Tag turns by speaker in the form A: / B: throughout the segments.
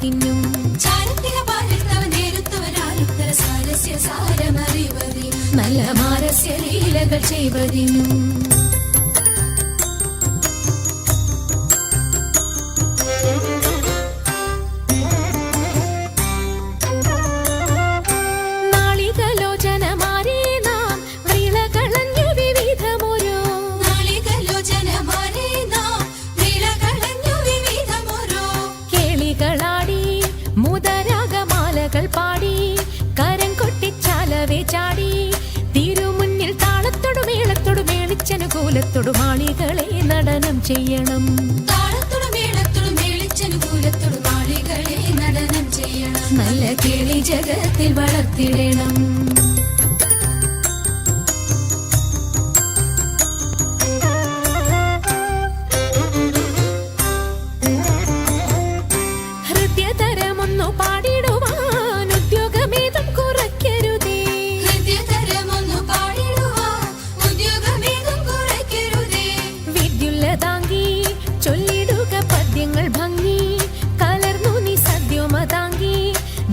A: തിന്നും നല്ല മാരസ്യ ലീലകൾ ചെയ്വതിനും പാടി കരം കൊട്ടിച്ചാലവേ ചാടി തിരുമുന്നിൽ താളത്തോടു മേളത്തോടു മേളിച്ചനുകൂലത്തോടു മാളികളെ നടനം ചെയ്യണം നല്ല കിളി ജഗത്തിൽ വളർത്തിടണം ഹൃദയതരമൊന്നു പാടിടുവാൻ ചൊല്ലിടുക പദ്യങ്ങൾ ഭംഗി കലർന്നു നീ സദ്യോമതാങ്കി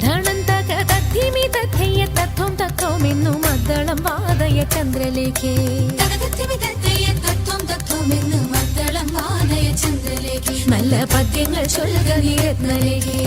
A: ധനം തക തദ്ധിമി തഥ്യ തത്വം തത്വമെന്നു മദ്ദളം വാദയ ചന്ദ്രലേഖേ നല്ല പദ്യങ്ങൾ ചൊല്ലുക നീ രത്നലേഖേ